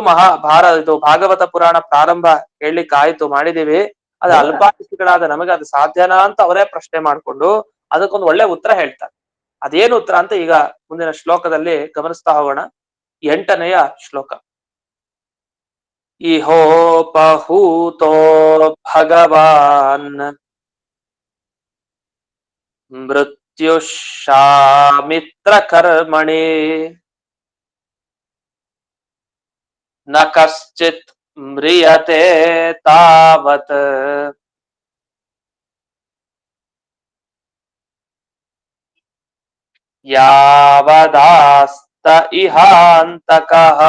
ಇದು ಭಾಗವತ ಪುರಾಣ ಪ್ರಾರಂಭ ಹೇಳಲಿಕ್ಕೆ ಆಯ್ತು, ಮಾಡಿದೀವಿ, ಅದು ಅಲ್ಪಾಯುಷಿಗಳಾದ ನಮಗೆ ಅದು ಸಾಧ್ಯನಾ ಅಂತ ಅವರೇ ಪ್ರಶ್ನೆ ಮಾಡ್ಕೊಂಡು ಅದಕ್ಕೊಂದು ಒಳ್ಳೆ ಉತ್ತರ ಹೇಳ್ತಾರೆ. ಅದೇನು ಉತ್ತರ ಅಂತ ಈಗ ಮುಂದಿನ ಶ್ಲೋಕದಲ್ಲಿ ಗಮನಿಸ್ತಾ ಹೋಗೋಣ. 8ನೆಯ ಶ್ಲೋಕ. ಇಹೋಪಹೂತೋ ಭಗವಾನ್ ಮೃತ್ಯುಷಾಮಿತ್ರ ಕರ್ಮಣಿ ನ ಕಶ್ಚಿತ್ ಮ್ರಿಯತೆ ತಾವತ್ ಯಾವದಾಸ್ತ ಇಹಾಂತಕಃ.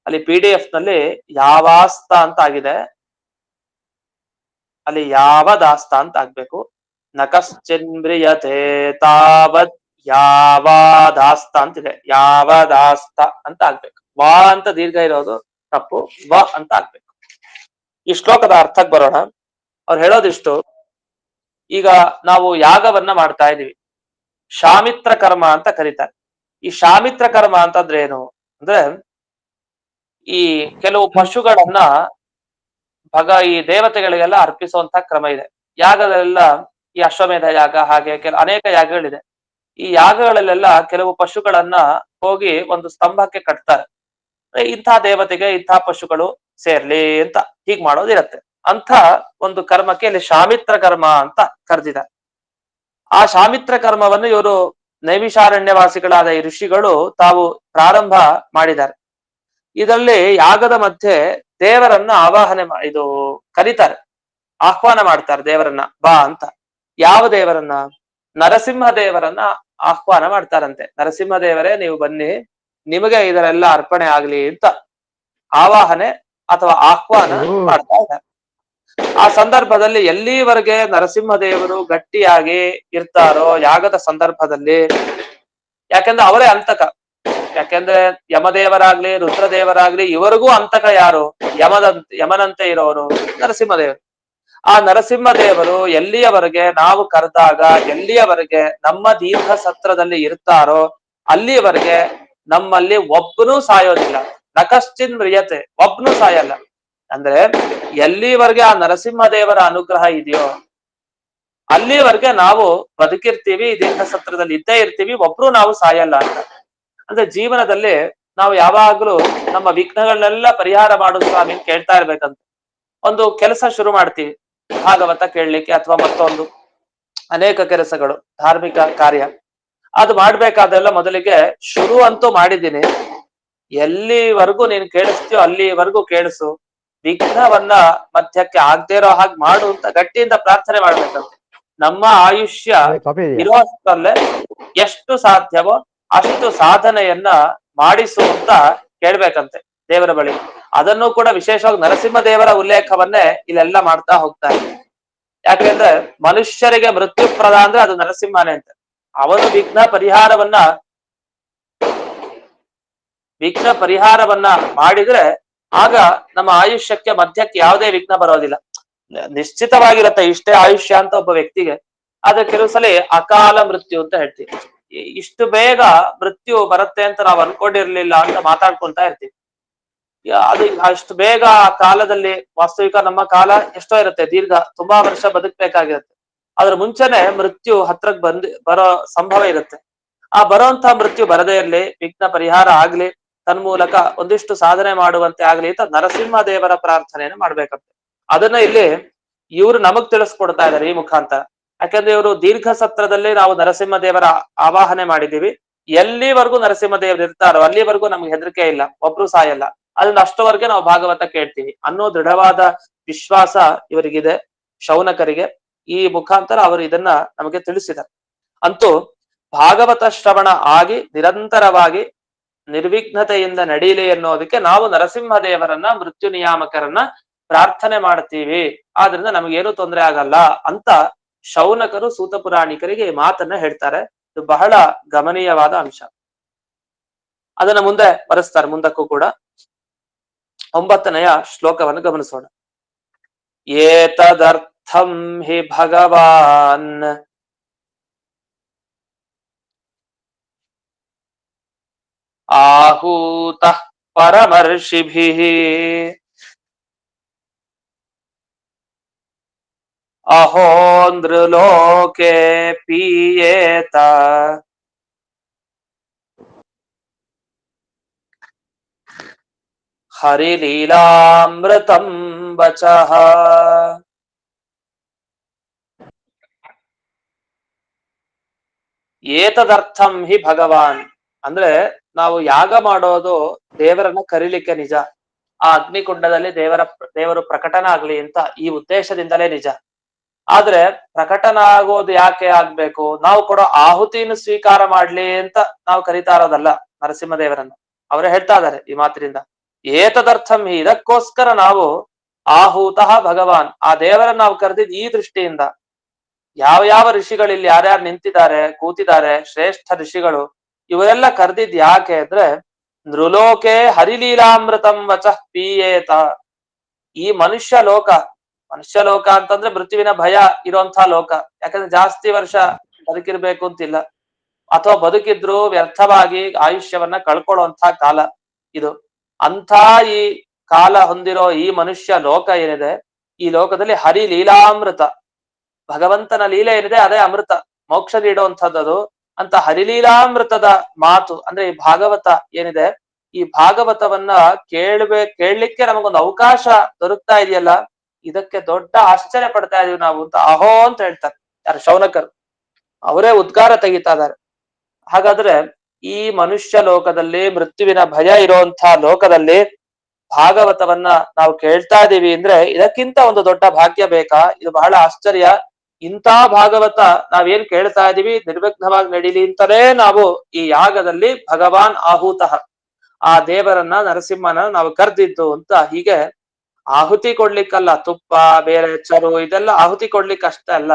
ಅಲ್ಲಿ PDF ನಲ್ಲಿ ಯಾವಾಸ್ತ ಅಂತ ಆಗಿದೆ, ಅಲ್ಲಿ ಯಾವದಾಸ್ತ ಅಂತ ಆಗ್ಬೇಕು. ನಕಶ್ಚಿನ್ಮ್ರಿಯತೆ ತಾವತ್ ಯಾವಾದಾಸ್ತ ಅಂತಿದೆ, ಯಾವದಾಸ್ತ ಅಂತ ಆಗ್ಬೇಕು. ವಾ ಅಂತ ದೀರ್ಘ ಇರೋದು ತಪ್ಪು, ವ ಅಂತ ಆಗ್ಬೇಕು. ಈ ಶ್ಲೋಕದ ಅರ್ಥಕ್ಕೆ ಬರೋಣ. ಅವ್ರು ಹೇಳೋದಿಷ್ಟು, ಈಗ ನಾವು ಯಾಗವನ್ನ ಮಾಡ್ತಾ ಇದೀವಿ, ಶಾಮಿತ್ರ ಕರ್ಮ ಅಂತ ಕರೀತಾರೆ. ಈ ಶಾಮಿತ್ರ ಕರ್ಮ ಅಂತಂದ್ರೆ ಏನು ಅಂದ್ರೆ, ಈ ಕೆಲವು ಪಶುಗಳನ್ನ ಈ ದೇವತೆಗಳಿಗೆಲ್ಲ ಅರ್ಪಿಸುವಂತ ಕ್ರಮ ಇದೆ. ಯಾಗಗಳೆಲ್ಲ ಈ ಅಶ್ವಮೇಧ ಯಾಗ, ಹಾಗೆ ಅನೇಕ ಯಾಗಗಳಿದೆ. ಈ ಯಾಗಗಳಲ್ಲೆಲ್ಲ ಕೆಲವು ಪಶುಗಳನ್ನ ಹೋಗಿ ಒಂದು ಸ್ತಂಭಕ್ಕೆ ಕಟ್ತಾರೆ. ಇಂಥ ದೇವತೆಗೆ ಇಂಥ ಪಶುಗಳು ಸೇರ್ಲಿ ಅಂತ ಹೀಗ್ ಮಾಡೋದಿರತ್ತೆ. ಅಂತ ಒಂದು ಕರ್ಮಕ್ಕೆ ಇಲ್ಲಿ ಶಾಮಿತ್ರ ಕರ್ಮ ಅಂತ ಕರೆದಿದ್ದಾರೆ. ಆ ಶಾಮಿತ್ರ ಕರ್ಮವನ್ನು ಇವರು ನೈಮಿಷಾರಣ್ಯವಾಸಿಗಳಾದ ಈ ಋಷಿಗಳು ತಾವು ಪ್ರಾರಂಭ ಮಾಡಿದ್ದಾರೆ. ಇದರಲ್ಲಿ ಯಾಗದ ಮಧ್ಯೆ ದೇವರನ್ನ ಆವಾಹನೆ ಇದು ಕರೀತಾರೆ, ಆಹ್ವಾನ ಮಾಡ್ತಾರೆ ದೇವರನ್ನ, ಬಾ ಅಂತ. ಯಾವ ದೇವರನ್ನ? ನರಸಿಂಹ ದೇವರನ್ನ ಆಹ್ವಾನ ಮಾಡ್ತಾರಂತೆ. ನರಸಿಂಹ ದೇವರೇ ನೀವು ಬನ್ನಿ, ನಿಮಗೆ ಇದರೆಲ್ಲ ಅರ್ಪಣೆ ಆಗ್ಲಿ ಅಂತ ಆವಾಹನೆ ಅಥವಾ ಆಹ್ವಾನ ಮಾಡ್ತಾ ಇದ್ದಾರೆ. ಆ ಸಂದರ್ಭದಲ್ಲಿ ಎಲ್ಲಿವರೆಗೆ ನರಸಿಂಹ ದೇವರು ಗಟ್ಟಿಯಾಗಿ ಇರ್ತಾರೋ ಯಾಗದ ಸಂದರ್ಭದಲ್ಲಿ, ಯಾಕೆಂದ್ರೆ ಅವರೇ ಅಂತಕ, ಯಾಕೆಂದ್ರೆ ಯಮದೇವರಾಗ್ಲಿ ರುದ್ರದೇವರಾಗ್ಲಿ ಇವರಿಗೂ ಅಂತಕ ಯಾರು? ಯಮನಂತೆ ಇರೋರು ನರಸಿಂಹದೇವರು. ಆ ನರಸಿಂಹದೇವರು ಎಲ್ಲಿಯವರೆಗೆ ನಾವು ಕರೆದಾಗ, ಎಲ್ಲಿಯವರೆಗೆ ನಮ್ಮ ದೀರ್ಘ ಸತ್ರದಲ್ಲಿ ಇರ್ತಾರೋ ಅಲ್ಲಿಯವರೆಗೆ ನಮ್ಮಲ್ಲಿ ಒಬ್ಬನೂ ಸಾಯೋದಿಲ್ಲ. ನಕಶ್ಚಿನ್ ಮ್ರಿಯತೆ, ಒಬ್ನು ಸಾಯಲ್ಲ. ಅಂದ್ರೆ ಎಲ್ಲಿವರೆಗೆ ಆ ನರಸಿಂಹದೇವರ ಅನುಗ್ರಹ ಇದೆಯೋ ಅಲ್ಲಿವರೆಗೆ ನಾವು ಬದುಕಿರ್ತೀವಿ, ದೀರ್ಘ ಸತ್ರದಲ್ಲಿ ಇದ್ದೇ ಇರ್ತೀವಿ, ಒಬ್ರು ನಾವು ಸಾಯಲ್ಲ ಅಂತ. ಅಂದ್ರೆ ಜೀವನದಲ್ಲಿ ನಾವು ಯಾವಾಗ್ಲೂ ನಮ್ಮ ವಿಘ್ನಗಳನ್ನೆಲ್ಲ ಪರಿಹಾರ ಮಾಡು ಸ್ವಾಮಿ ಕೇಳ್ತಾ ಇರ್ಬೇಕಂತ. ಒಂದು ಕೆಲಸ ಶುರು ಮಾಡ್ತೀವಿ, ಭಾಗವತ ಕೇಳಲಿಕ್ಕೆ ಅಥವಾ ಮತ್ತೊಂದು ಅನೇಕ ಕೆಲಸಗಳು, ಧಾರ್ಮಿಕ ಕಾರ್ಯ, ಅದು ಮಾಡ್ಬೇಕಾದೆಲ್ಲ ಮೊದಲಿಗೆ ಶುರು ಅಂತೂ ಮಾಡಿದ್ದೀನಿ, ಎಲ್ಲಿವರೆಗೂ ನೀನು ಕೇಳಿಸ್ತೀಯೋ ಅಲ್ಲಿವರೆಗೂ ಕೇಳಿಸು, ವಿಘ್ನವನ್ನ ಮಧ್ಯಕ್ಕೆ ಆಗದೆ ಇರೋ ಹಾಗೆ ಮಾಡು ಅಂತ ಗಟ್ಟಿಯಿಂದ ಪ್ರಾರ್ಥನೆ ಮಾಡ್ಬೇಕಂತ. ನಮ್ಮ ಆಯುಷ್ಯ ಇರೋಷ್ಟರಲ್ಲೇ ಎಷ್ಟು ಸಾಧ್ಯವೋ ಅಷ್ಟು ಸಾಧನೆಯನ್ನ ಮಾಡಿಸು ಅಂತ ಕೇಳ್ಬೇಕಂತೆ ದೇವರ ಬಳಿ. ಅದನ್ನು ಕೂಡ ವಿಶೇಷವಾಗಿ ನರಸಿಂಹ ದೇವರ ಉಲ್ಲೇಖವನ್ನೇ ಇಲ್ಲೆಲ್ಲ ಮಾಡ್ತಾ ಹೋಗ್ತಾರೆ. ಯಾಕೆಂದ್ರೆ ಮನುಷ್ಯರಿಗೆ ಮೃತ್ಯುಪ್ರದ ಅಂದ್ರೆ ಅದು ನರಸಿಂಹನೇ ಅಂತ. ಅವನು ವಿಘ್ನ ಪರಿಹಾರವನ್ನ ಮಾಡಿದ್ರೆ ಆಗ ನಮ್ಮ ಆಯುಷ್ಯಕ್ಕೆ ಮಧ್ಯಕ್ಕೆ ಯಾವುದೇ ವಿಘ್ನ ಬರೋದಿಲ್ಲ. ನಿಶ್ಚಿತವಾಗಿರುತ್ತೆ ಇಷ್ಟೇ ಆಯುಷ್ಯ ಅಂತ ಒಬ್ಬ ವ್ಯಕ್ತಿಗೆ. ಆದ್ರೆ ಕೆಲವು ಸಲ ಅಕಾಲ ಮೃತ್ಯು ಅಂತ ಹೇಳ್ತೀವಿ. ಇಷ್ಟು ಬೇಗ ಮೃತ್ಯು ಬರುತ್ತೆ ಅಂತ ನಾವು ಅನ್ಕೊಂಡಿರ್ಲಿಲ್ಲ ಅಂತ ಮಾತಾಡ್ಕೊಳ್ತಾ ಇರ್ತೀವಿ. ಅದು ಅಷ್ಟು ಬೇಗ ಆ ಕಾಲದಲ್ಲಿ ವಾಸ್ತವಿಕ ನಮ್ಮ ಕಾಲ ಎಷ್ಟೋ ಇರುತ್ತೆ, ದೀರ್ಘ ತುಂಬಾ ವರ್ಷ ಬದುಕ್ಬೇಕಾಗಿರುತ್ತೆ. ಅದ್ರ ಮುಂಚೆನೆ ಮೃತ್ಯು ಹತ್ರಕ್ ಬರೋ ಸಂಭವ ಇರುತ್ತೆ. ಆ ಬರೋಂತ ಮೃತ್ಯು ಬರದೇ ಇರ್ಲಿ, ವಿಘ್ನ ಪರಿಹಾರ ಆಗ್ಲಿ, ತನ್ಮೂಲಕ ಒಂದಿಷ್ಟು ಸಾಧನೆ ಮಾಡುವಂತೆ ಆಗ್ಲಿ ಅಂತ ನರಸಿಂಹ ದೇವರ ಪ್ರಾರ್ಥನೆಯನ್ನು ಮಾಡ್ಬೇಕಂತೆ. ಅದನ್ನ ಇಲ್ಲಿ ಇವರು ನಮಗ್ ತಿಳಿಸ್ಕೊಡ್ತಾ ಇದ್ದಾರೆ ಈ ಮುಖಾಂತರ. ಯಾಕಂದ್ರೆ ಇವರು ದೀರ್ಘ ಸತ್ರದಲ್ಲಿ ನಾವು ನರಸಿಂಹ ದೇವರ ಆವಾಹನೆ ಮಾಡಿದೀವಿ. ಎಲ್ಲಿವರೆಗೂ ನರಸಿಂಹ ದೇವರು ಇರ್ತಾರೋ ಅಲ್ಲಿವರೆಗೂ ನಮ್ಗೆ ಹೆದರಿಕೆ ಇಲ್ಲ, ಒಬ್ರು ಸಾಯಲ್ಲ. ಅದನ್ನ ಅಷ್ಟವರೆಗೆ ನಾವು ಭಾಗವತ ಕೇಳ್ತೀವಿ ಅನ್ನೋ ದೃಢವಾದ ವಿಶ್ವಾಸ ಇವರಿಗಿದೆ, ಶೌನಕರಿಗೆ. ಈ ಮುಖಾಂತರ ಅವರು ಇದನ್ನ ನಮಗೆ ತಿಳಿಸಿದ್ದಾರೆ. ಅಂತೂ ಭಾಗವತ ಶ್ರವಣ ಆಗಿ ನಿರಂತರವಾಗಿ ನಿರ್ವಿಘ್ನತೆಯಿಂದ ನಡೀಲಿ ಅನ್ನೋದಕ್ಕೆ ನಾವು ನರಸಿಂಹ ದೇವರನ್ನ, ಮೃತ್ಯು ನಿಯಾಮಕರನ್ನ ಪ್ರಾರ್ಥನೆ ಮಾಡ್ತೀವಿ. ಆದ್ರಿಂದ ನಮಗೇನು ತೊಂದರೆ ಆಗಲ್ಲ ಅಂತ ಶೌನಕರು ಸೂತ ಪುರಾಣಿಕರಿಗೆ ಈ ಮಾತನ್ನ ಹೇಳ್ತಾರೆ. ಇದು ಬಹಳ ಗಮನೀಯವಾದ ಅಂಶ. ಅದನ್ನ ಮುಂದೆ ಬರೆಸ್ತಾರೆ ಮುಂದಕ್ಕೂ ಕೂಡ. 9ನೆಯ ಶ್ಲೋಕವನ್ನು ಗಮನಿಸೋಣ. ಏತದರ್ಥಂ ಹಿ ಭಗವಾನ್ ಆಹೂತಃ ಪರಮರ್ಷಿಭಿಃ ಅಹೋ ನೃಲೋಕೆ ಪೀಯೇತ ಹರಿಲೀಲಾಮೃತಂ ವಚಃ. ಏತದರ್ಥಂ ಹಿ ಭಗವಾನ್ ಅಂದ್ರೆ ನಾವು ಯಾಗ ಮಾಡೋದು ದೇವರನ್ನ ಕರೀಲಿಕ್ಕೆ ನಿಜ. ಆ ಅಗ್ನಿಕುಂಡದಲ್ಲಿ ದೇವರು ಪ್ರಕಟನ ಆಗ್ಲಿ ಅಂತ ಈ ಉದ್ದೇಶದಿಂದಲೇ ನಿಜ. ಆದ್ರೆ ಪ್ರಕಟನ ಆಗೋದು ಯಾಕೆ ಆಗ್ಬೇಕು? ನಾವು ಕೊಡೋ ಆಹುತಿಯನ್ನು ಸ್ವೀಕಾರ ಮಾಡ್ಲಿ ಅಂತ ನಾವು ಕರಿತಾ ಇರೋದಲ್ಲ ನರಸಿಂಹದೇವರನ್ನ. ಅವರೇ ಹೇಳ್ತಾ ಇದ್ದಾರೆ ಈ ಮಾತಿನಿಂದ. ಏತದರ್ಥಂ ಹಿ, ಇದಕ್ಕೋಸ್ಕರ ನಾವು ಆಹೂತಃ ಭಗವಾನ್, ಆ ದೇವರನ್ನ ನಾವು ಕರೆದಿದ್ ಈ ದೃಷ್ಟಿಯಿಂದ. ಯಾವ ಯಾವ ಋಷಿಗಳಿಲ್ಲಿ ಯಾರ್ಯಾರು ನಿಂತಿದ್ದಾರೆ, ಕೂತಿದ್ದಾರೆ, ಶ್ರೇಷ್ಠ ಋಷಿಗಳು, ಇವರೆಲ್ಲ ಕರೆದಿದ್ ಯಾಕೆ ಅಂದ್ರೆ ನೃಲೋಕೆ ಹರಿಲೀಲಾಮೃತಂ ವಚಃ ಪೀಯೇತ. ಈ ಮನುಷ್ಯ ಲೋಕ ಅಂತಂದ್ರೆ ಮೃತ್ಯುವಿನ ಭಯ ಇರುವಂತಹ ಲೋಕ. ಯಾಕಂದ್ರೆ ಜಾಸ್ತಿ ವರ್ಷ ಬದುಕಿರ್ಬೇಕು ಅಂತಿಲ್ಲ, ಅಥವಾ ಬದುಕಿದ್ರು ವ್ಯರ್ಥವಾಗಿ ಆಯುಷ್ಯವನ್ನ ಕಳ್ಕೊಳ್ಳುವಂತಹ ಕಾಲ ಇದು. ಅಂಥ ಈ ಕಾಲ ಹೊಂದಿರೋ ಈ ಮನುಷ್ಯ ಲೋಕ ಏನಿದೆ, ಈ ಲೋಕದಲ್ಲಿ ಹರಿ ಲೀಲಾಮೃತ, ಭಗವಂತನ ಲೀಲೆ ಏನಿದೆ ಅದೇ ಅಮೃತ, ಮೋಕ್ಷ ನೀಡುವಂಥದ್ದು. ಅಂತ ಹರಿಲೀಲಾಮೃತದ ಮಾತು ಅಂದ್ರೆ ಈ ಭಾಗವತ ಏನಿದೆ, ಈ ಭಾಗವತವನ್ನ ಕೇಳಲಿಕ್ಕೆ ನಮಗೊಂದು ಅವಕಾಶ ದೊರಕ್ತಾ ಇದೆಯಲ್ಲ, ಇದಕ್ಕೆ ದೊಡ್ಡ ಆಶ್ಚರ್ಯ ಪಡ್ತಾ ಇದೀವಿ ನಾವು ಅಂತ ಅಹೋ ಅಂತ ಹೇಳ್ತಾರೆ ಯಾರು? ಶೌನಕರು. ಅವರೇ ಉದ್ಗಾರ ತೆಗಿತಾ ಇದ್ದಾರೆ. ಹಾಗಾದ್ರೆ ಈ ಮನುಷ್ಯ ಲೋಕದಲ್ಲಿ, ಮೃತ್ಯುವಿನ ಭಯ ಇರುವಂತಹ ಲೋಕದಲ್ಲಿ ಭಾಗವತವನ್ನ ನಾವು ಕೇಳ್ತಾ ಇದೀವಿ ಅಂದ್ರೆ ಇದಕ್ಕಿಂತ ಒಂದು ದೊಡ್ಡ ಭಾಗ್ಯ ಬೇಕಾ? ಇದು ಬಹಳ ಆಶ್ಚರ್ಯ. ಇಂಥ ಭಾಗವತ ನಾವೇನ್ ಕೇಳ್ತಾ ಇದೀವಿ ನಿರ್ವಿಘ್ನವಾಗಿ ನಡೀಲಿ ಅಂತಲೇ ನಾವು ಈ ಯಾಗದಲ್ಲಿ ಭಗವಾನ್ ಆಹೂತಃ, ಆ ದೇವರನ್ನ, ನರಸಿಂಹನ ನಾವು ಕರೆದಿದ್ದು ಅಂತ. ಹೀಗೆ ಆಹುತಿ ಕೊಡ್ಲಿಕ್ಕಲ್ಲ, ತುಪ್ಪ ಬೇರೆ ಚರು ಇದೆಲ್ಲ ಆಹುತಿ ಕೊಡ್ಲಿಕ್ಕೆ ಅಷ್ಟೇ ಅಲ್ಲ,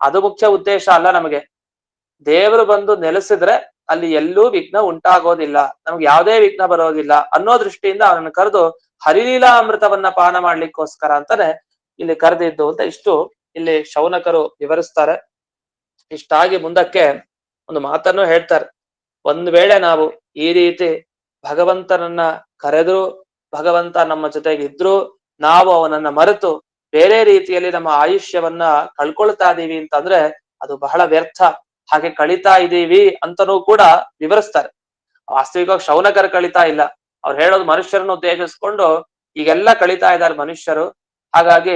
ಅದು ಮುಖ್ಯ ಉದ್ದೇಶ ಅಲ್ಲ. ನಮಗೆ ದೇವರು ಬಂದು ನೆಲೆಸಿದ್ರೆ ಅಲ್ಲಿ ಎಲ್ಲೂ ವಿಘ್ನ ಉಂಟಾಗೋದಿಲ್ಲ, ನಮ್ಗೆ ಯಾವುದೇ ವಿಘ್ನ ಬರೋದಿಲ್ಲ ಅನ್ನೋ ದೃಷ್ಟಿಯಿಂದ ಅವನನ್ನು ಕರೆದು ಹರಿಲೀಲಾ ಅಮೃತವನ್ನ ಪಾನ ಮಾಡ್ಲಿಕ್ಕೋಸ್ಕರ ಅಂತಾನೆ ಇಲ್ಲಿ ಕರೆದಿದ್ದು ಅಂತ ಇಷ್ಟು ಇಲ್ಲಿ ಶೌನಕರು ವಿವರಿಸ್ತಾರೆ. ಇಷ್ಟಾಗಿ ಮುಂದಕ್ಕೆ ಒಂದು ಮಾತನ್ನು ಹೇಳ್ತಾರೆ. ಒಂದ್ ವೇಳೆ ನಾವು ಈ ರೀತಿ ಭಗವಂತನನ್ನ ಕರೆದ್ರು, ಭಗವಂತ ನಮ್ಮ ಜೊತೆಗೆ ಇದ್ರು, ನಾವು ಅವನನ್ನ ಮರೆತು ಬೇರೆ ರೀತಿಯಲ್ಲಿ ನಮ್ಮ ಆಯುಷ್ಯವನ್ನ ಕಳ್ಕೊಳ್ತಾ ಇದೀವಿ ಅಂತಂದ್ರೆ ಅದು ಬಹಳ ವ್ಯರ್ಥ. ಹಾಗೆ ಕಳೀತಾ ಇದ್ದೀವಿ ಅಂತನೂ ಕೂಡ ವಿವರಿಸ್ತಾರೆ. ವಾಸ್ತವಿಕವಾಗಿ ಶೌನಕರು ಕಳೀತಾ ಇಲ್ಲ, ಅವ್ರು ಹೇಳೋದು ಮನುಷ್ಯರನ್ನು ಉದ್ದೇಶಿಸ್ಕೊಂಡು ಈಗೆಲ್ಲ ಕಳೀತಾ ಇದ್ದಾರೆ ಮನುಷ್ಯರು. ಹಾಗಾಗಿ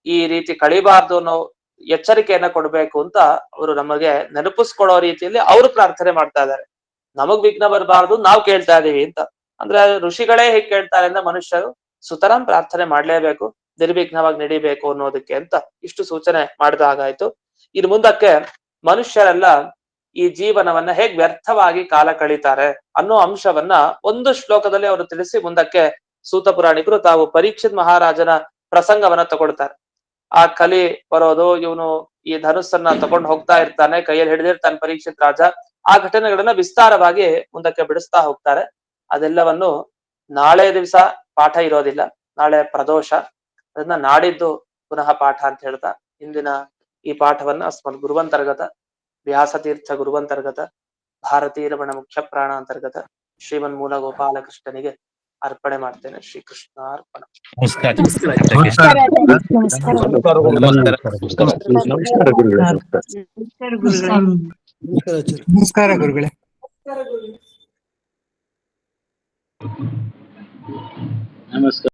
ಈ ರೀತಿ ಕಳಿಬಾರ್ದು ಅನ್ನೋ ಎಚ್ಚರಿಕೆಯನ್ನ ಕೊಡ್ಬೇಕು ಅಂತ ಅವರು ನಮಗೆ ನೆನಪಿಸ್ಕೊಡೋ ರೀತಿಯಲ್ಲಿ ಅವರು ಪ್ರಾರ್ಥನೆ ಮಾಡ್ತಾ ಇದ್ದಾರೆ. ನಮಗ್ ವಿಘ್ನ ಬರಬಾರ್ದು, ನಾವು ಕೇಳ್ತಾ ಇದೀವಿ ಅಂತ. ಅಂದ್ರೆ ಋಷಿಗಳೇ ಹೇಗೆ ಕೇಳ್ತಾರೆ ಅಂದ್ರೆ ಮನುಷ್ಯರು ಸುತರಾಂ ಪ್ರಾರ್ಥನೆ ಮಾಡ್ಲೇಬೇಕು, ನಿರ್ವಿಘ್ನವಾಗಿ ನಡಿಬೇಕು ಅನ್ನೋದಕ್ಕೆ ಅಂತ ಇಷ್ಟು ಸೂಚನೆ ಮಾಡಿದ ಹಾಗಾಯ್ತು. ಇನ್ನು ಮುಂದಕ್ಕೆ ಮನುಷ್ಯರೆಲ್ಲ ಈ ಜೀವನವನ್ನ ಹೇಗ್ ವ್ಯರ್ಥವಾಗಿ ಕಾಲ ಕಳೀತಾರೆ ಅನ್ನೋ ಅಂಶವನ್ನ ಒಂದು ಶ್ಲೋಕದಲ್ಲಿ ಅವರು ತಿಳಿಸಿ ಮುಂದಕ್ಕೆ ಸೂತ ಪುರಾಣಿಕರು ತಾವು ಪರೀಕ್ಷಿತ್ ಮಹಾರಾಜನ ಪ್ರಸಂಗವನ್ನ ತಗೊಳ್ತಾರೆ. ಆ ಕಲಿ ಬರೋದು, ಇವನು ಈ ಧನುಸ್ಸನ್ನ ತಗೊಂಡು ಹೋಗ್ತಾ ಇರ್ತಾನೆ, ಕೈಯಲ್ಲಿ ಹಿಡಿದಿರ್ತಾನೆ ಪರೀಕ್ಷಿತ್ ರಾಜ. ಆ ಘಟನೆಗಳನ್ನ ವಿಸ್ತಾರವಾಗಿ ಮುಂದಕ್ಕೆ ಬಿಡಿಸ್ತಾ ಹೋಗ್ತಾರೆ. ಅದೆಲ್ಲವನ್ನು ನಾಳೆ ದಿವಸ ಪಾಠ ಇರೋದಿಲ್ಲ, ನಾಳೆ ಪ್ರದೋಷ, ಅದನ್ನ ನಾಡಿದ್ದು ಪುನಃ ಪಾಠ ಅಂತ ಹೇಳ್ತಾ ಇಂದಿನ ಈ ಪಾಠವನ್ನ ಅಸ್ಮದ್ ಗುರುವಂತರ್ಗತ ವ್ಯಾಸತೀರ್ಥ ಗುರುವಂತರ್ಗತ ಭಾರತೀಯ ರಮಣ ಮುಖ್ಯ ಪ್ರಾಣ ಅಂತರ್ಗತ ಶ್ರೀಮನ್ ಮೂಲ ಗೋಪಾಲಕೃಷ್ಣನಿಗೆ ಅರ್ಪಣೆ ಮಾಡ್ತೇನೆ. ಶ್ರೀಕೃಷ್ಣ ಅರ್ಪಣ. ನಮಸ್ಕಾರ ಗುರುಗಳೇ. ನಮಸ್ಕಾರ.